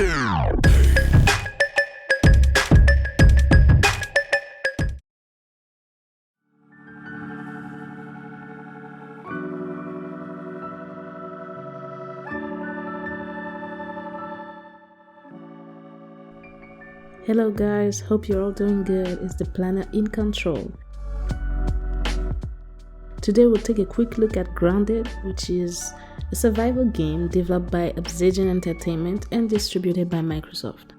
Hello guys, hope you're all doing good. It's the planner in control. Today we'll take a quick look at Grounded, which is a survival game developed by Obsidian Entertainment and distributed by Microsoft.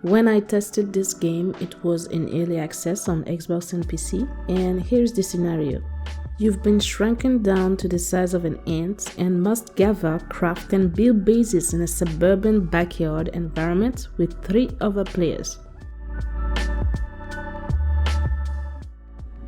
When I tested this game, it was in early access on Xbox and PC, and here's the scenario. You've been shrunken down to the size of an ant and must gather, craft and build bases in a suburban backyard environment with 3 other players.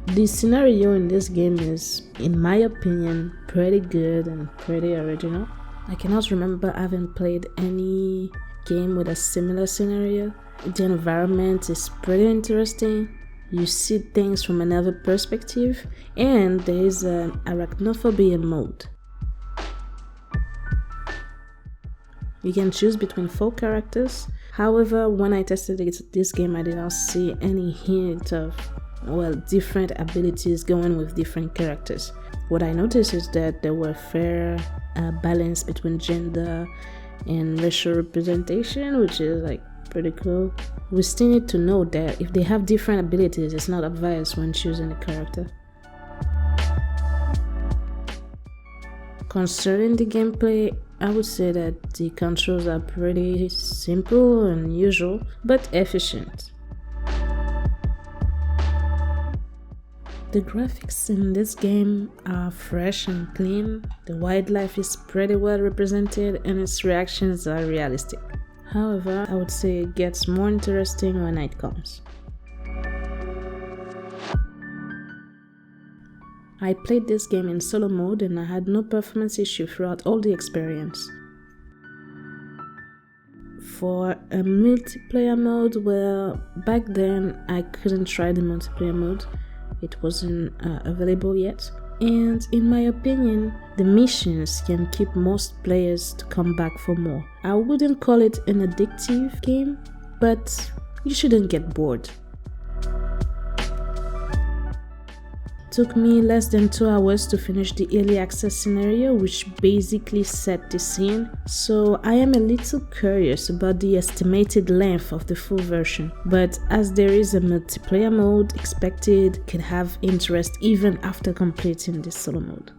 The scenario in this game is, in my opinion, pretty good and pretty original. I cannot remember having played any game with a similar scenario. The environment is pretty interesting. You see things from another perspective, and there is an arachnophobia mode. You can choose between 4 characters. However, when I tested this game, I did not see any hint of, different abilities going with different characters. What I noticed is that there were fair balance between gender and racial representation, which is pretty cool. We still need to know that if they have different abilities, it's not obvious when choosing a character. Concerning the gameplay, I would say that the controls are pretty simple and usual, but efficient. The graphics in this game are fresh and clean, the wildlife is pretty well represented, and its reactions are realistic. However, I would say it gets more interesting when night comes. I played this game in solo mode and I had no performance issue throughout all the experience. For a multiplayer mode, back then I couldn't try the multiplayer mode. It wasn't available yet. And in my opinion, the missions can keep most players to come back for more. I wouldn't call it an addictive game, but you shouldn't get bored. It took me less than 2 hours to finish the early access scenario, which basically set the scene, so I am a little curious about the estimated length of the full version, but as there is a multiplayer mode expected, could have interest even after completing the solo mode.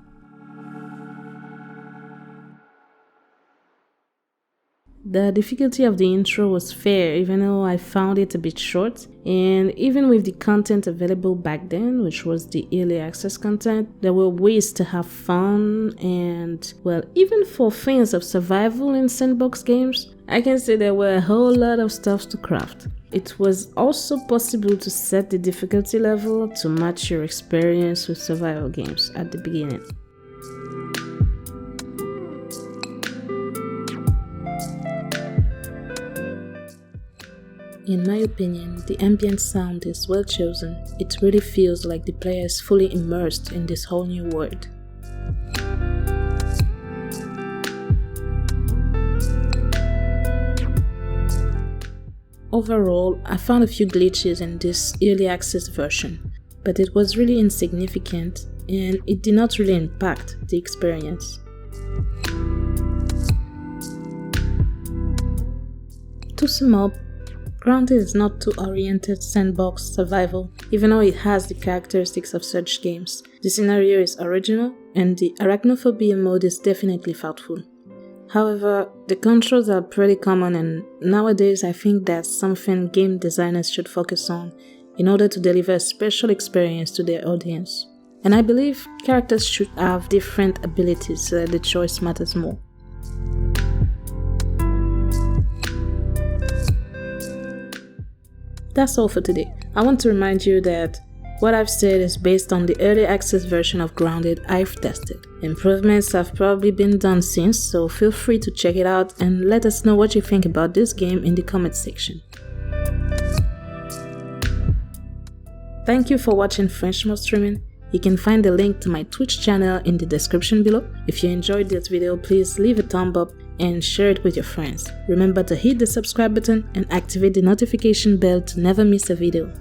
The difficulty of the intro was fair, even though I found it a bit short, and even with the content available back then, which was the early access content, there were ways to have fun, and even for fans of survival in sandbox games, I can say there were a whole lot of stuff to craft. It was also possible to set the difficulty level to match your experience with survival games at the beginning. In my opinion, the ambient sound is well chosen. It really feels like the player is fully immersed in this whole new world. Overall, I found a few glitches in this early access version, but it was really insignificant and it did not really impact the experience. To sum up, Grounded is not too oriented sandbox survival, even though it has the characteristics of such games. The scenario is original, and the arachnophobia mode is definitely thoughtful. However, the controls are pretty common, and nowadays I think that's something game designers should focus on in order to deliver a special experience to their audience. And I believe characters should have different abilities so that the choice matters more. That's all for today. I want to remind you that what I've said is based on the early access version of Grounded I've tested. Improvements have probably been done since, so feel free to check it out and let us know what you think about this game in the comment section. Thank you for watching Frenchmore Streaming. You can find the link to my Twitch channel in the description below. If you enjoyed this video, please leave a thumb up and share it with your friends. Remember to hit the subscribe button and activate the notification bell to never miss a video.